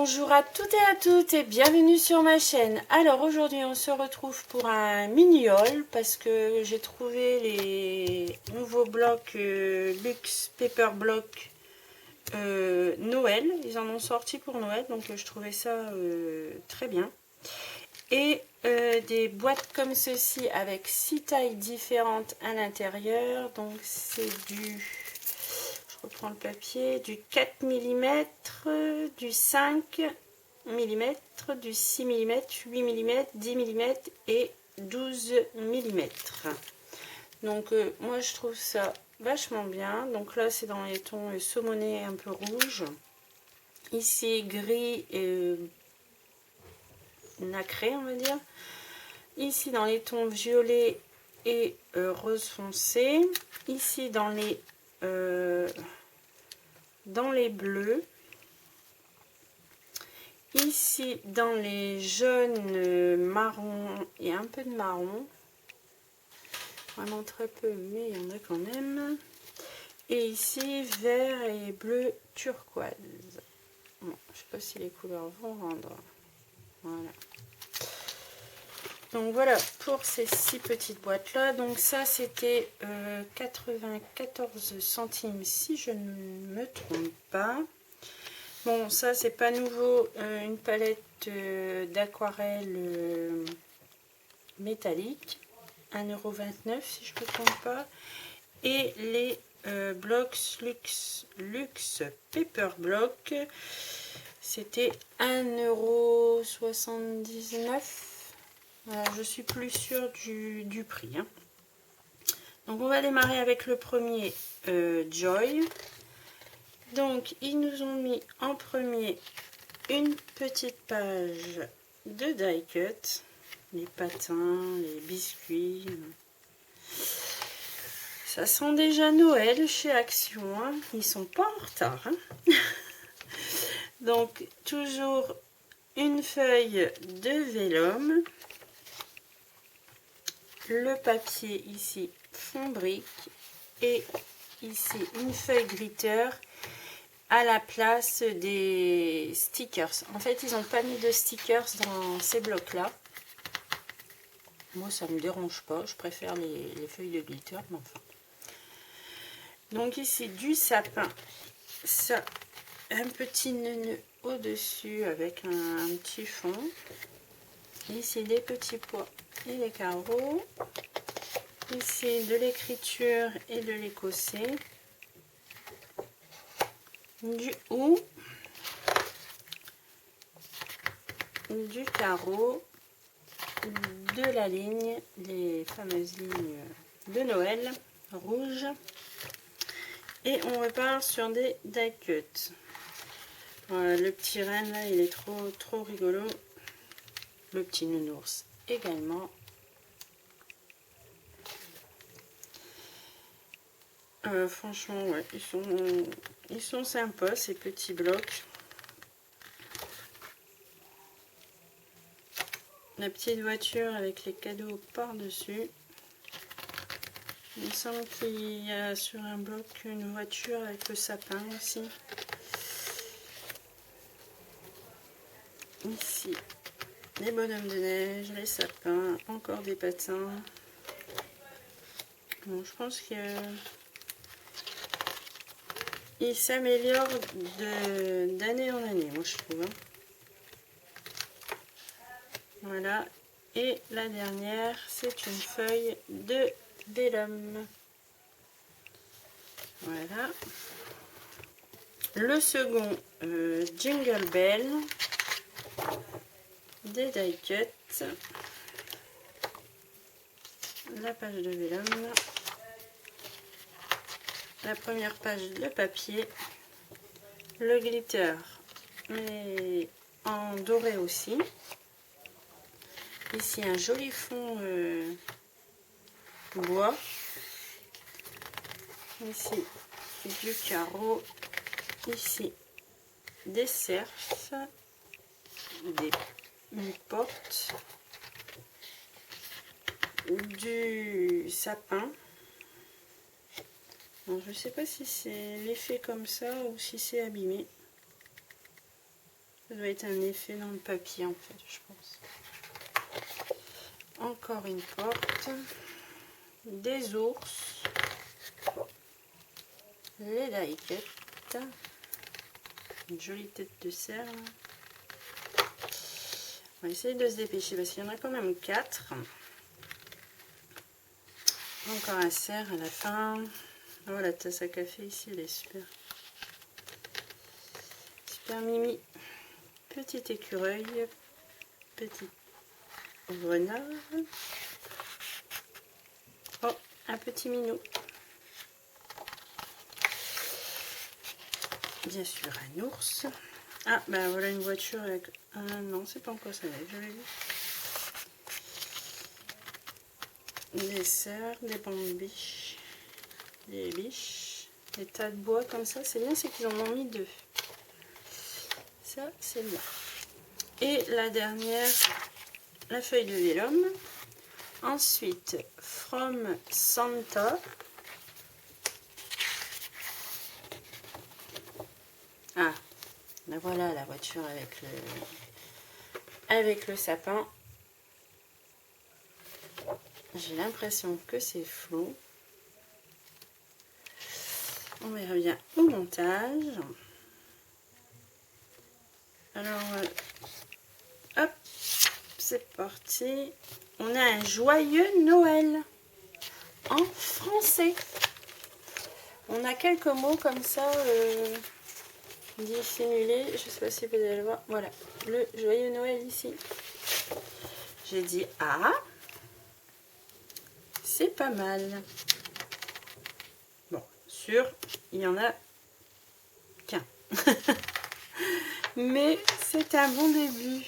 Bonjour à toutes et à toutes et bienvenue sur ma chaîne. Alors aujourd'hui on se retrouve pour un mini haul parce que j'ai trouvé les nouveaux blocs Luxe Paper Block Noël. Ils en ont sorti pour Noël, donc je trouvais ça très bien. Et des boîtes comme ceci avec 6 tailles différentes à l'intérieur. Donc c'est du... Je reprends le papier, du 4 mm, du 5 mm, du 6 mm, 8 mm, 10 mm et 12 mm. Donc moi je trouve ça vachement bien. Donc là c'est dans les tons saumonné un peu rouge. Ici gris et nacré on va dire. Ici dans les tons violet et rose foncé. Ici dans les bleus, ici dans les jaunes, marron et un peu de marron, vraiment très peu mais il y en a quand même, et ici vert et bleu turquoise. Bon, je sais pas si les couleurs vont rendre. Voilà, donc voilà pour ces 6 petites boîtes là. Donc ça c'était 94 centimes si je ne me trompe pas. Bon, ça c'est pas nouveau, une palette d'aquarelle métallique, 1,29 € si je ne me trompe pas. Et les blocs Luxe Paper Block, c'était 1,79 €. Voilà, je suis plus sûre du prix. Hein. Donc on va démarrer avec le premier Joy. Donc, ils nous ont mis en premier une petite page de die cut, les patins, les biscuits. Ça sent déjà Noël chez Action, hein. Ils sont pas en retard. Hein. Donc, toujours une feuille de vélum, le papier ici fond brique et ici une feuille glitter à la place des stickers. En fait, ils n'ont pas mis de stickers dans ces blocs là. Moi ça me dérange pas, je préfère les feuilles de glitter, mais enfin. Donc ici du sapin, ça, un petit nœud au dessus avec un petit fond. Ici des petits pois et des carreaux. Ici de l'écriture et de l'écossais. Du ou, du carreau, de la ligne, les fameuses lignes de Noël rouge, et on repart sur des die cut. Voilà, le petit renne là il est trop rigolo, le petit nounours également. Franchement ouais, ils sont sympas ces petits blocs. La petite voiture avec les cadeaux par dessus. Il me semble qu'il y a sur un bloc une voiture avec le sapin aussi. Ici les bonhommes de neige, les sapins, encore des patins. Bon, je pense qu'il s'améliore d'année en année, moi je trouve. Hein. Voilà, et la dernière, c'est une feuille de vélum. Voilà. Le second, Jingle Bell, des die cut, la page de vélum, la première page de papier, le glitter, mais en doré aussi. Ici un joli fond bois. Ici du carreau. Ici des cerfs, une porte, du sapin. Bon, je ne sais pas si c'est l'effet comme ça ou si c'est abîmé. Ça doit être un effet dans le papier en fait, je pense. Encore une porte. Des ours. Les die cut. Une jolie tête de cerf. On va essayer de se dépêcher parce qu'il y en a quand même 4. Encore un cerf à la fin. Oh, la tasse à café ici, elle est super. Super mimi. Petit écureuil. Petit renard. Oh, un petit minou. Bien sûr, un ours. Ah, ben voilà une voiture avec... Ah non, c'est pas encore ça, je l'ai vu. Des cerfs, des bambiches, des biches, des tas de bois comme ça. C'est bien, c'est qu'ils en ont mis 2. Ça, c'est bien. Et la dernière, la feuille de vélum. Ensuite, From Santa. Ah, ben voilà la voiture avec le sapin. J'ai l'impression que c'est flou. On verra bien au montage. Alors, hop, c'est parti. On a un joyeux Noël en français. On a quelques mots comme ça dissimulés. Je ne sais pas si vous allez le voir. Voilà, le joyeux Noël ici. J'ai dit ah, c'est pas mal. Bon, sûr, il y en a qu'un. Mais c'est un bon début.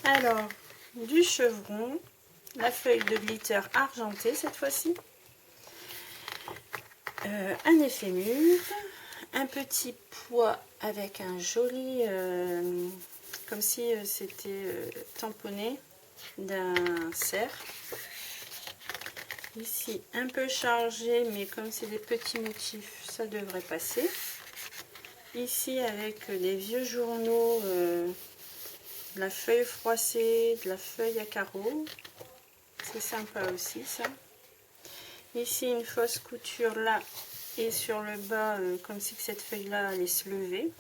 Alors, du chevron, la feuille de glitter argenté cette fois-ci, un effet mûr, un petit pois avec un joli, comme si c'était tamponné d'un cerf. Ici, un peu chargé, mais comme c'est des petits motifs, ça devrait passer. Ici, avec des vieux journaux, de la feuille froissée, de la feuille à carreaux. C'est sympa aussi, ça. Ici, une fausse couture là et sur le bas, comme si cette feuille-là allait se lever.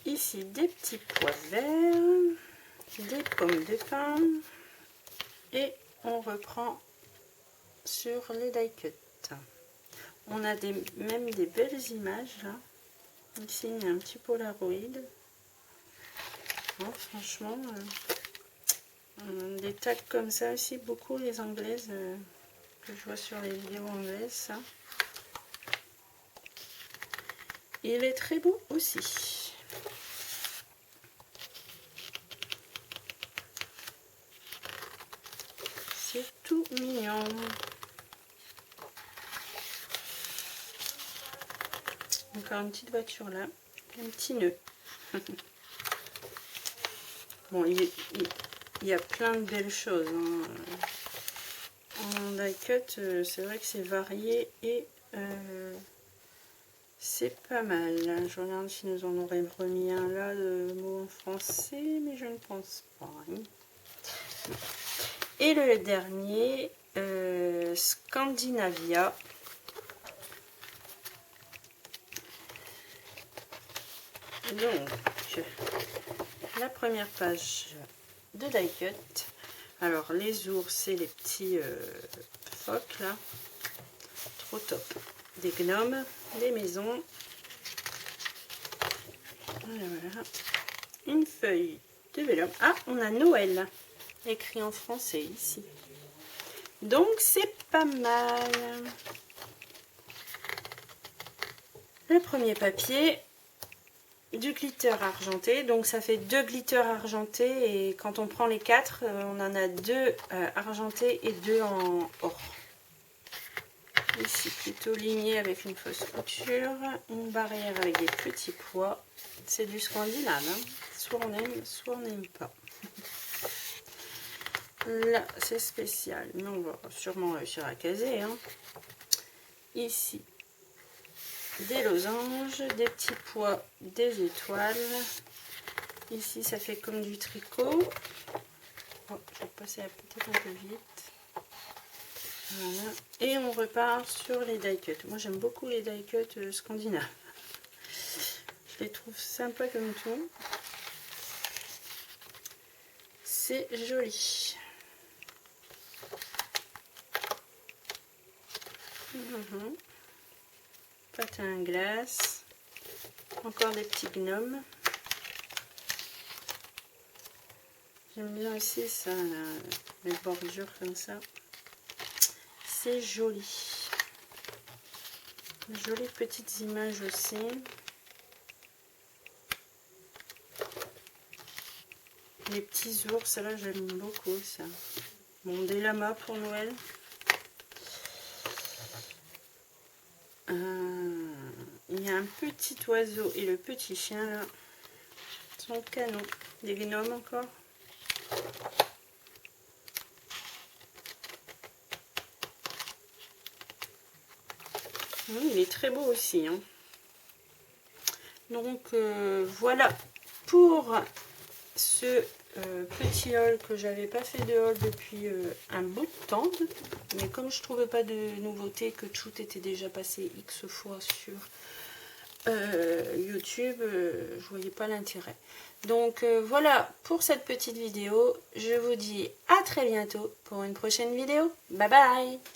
Ici, des petits pois verts, des pommes de pin. Et on reprend sur les die cut. On a même des belles images là. Ici, il y a un petit polaroid. Bon, franchement, des tags comme ça aussi, beaucoup les anglaises que je vois sur les vidéos anglaises. Ça. Il est très beau aussi. C'est tout mignon. Encore une petite voiture là, un petit nœud. Bon, il y a plein de belles choses. Hein. En die cut, c'est vrai que c'est varié et c'est pas mal. Je regarde si nous en aurions remis un là de mots en français, mais je ne pense pas. Hein. Et le dernier, Scandinavia. Donc, la première page de die cut. Alors, les ours et les petits phoques là. Trop top. Des gnomes, des maisons. Voilà, voilà. Une feuille de vélum. Ah, on a Noël écrit en français ici. Donc, c'est pas mal. Le premier papier. Du glitter argenté, donc ça fait 2 glitters argentés et quand on prend les 4, on en a 2 argentés et 2 en or. Ici plutôt ligné avec une fausse couture, une barrière avec des petits pois. C'est du scandinave, hein. Soit on aime, soit on n'aime pas. Là c'est spécial, mais on va sûrement réussir à caser. Hein. Ici, des losanges, des petits pois, des étoiles. Ici, ça fait comme du tricot. Oh, je vais passer peut-être un peu vite. Voilà. Et on repart sur les die cuts. Moi, j'aime beaucoup les die cuts scandinaves. Je les trouve sympas comme tout. C'est joli. Patin à glace. Encore des petits gnomes. J'aime bien aussi ça, là, les bordures comme ça. C'est joli. Jolies petites images aussi. Les petits ours, là j'aime beaucoup ça. Bon, des lamas pour Noël. Il y a un petit oiseau et le petit chien là. Sont canons. Des gnomes encore. Il est très beau aussi. Hein. Donc voilà pour ce petit haul que j'avais pas fait de haul depuis un bout de temps. Mais comme je trouvais pas de nouveautés, que tout était déjà passé X fois sur YouTube, je voyais pas l'intérêt. Donc voilà pour cette petite vidéo. Je vous dis à très bientôt pour une prochaine vidéo. Bye bye!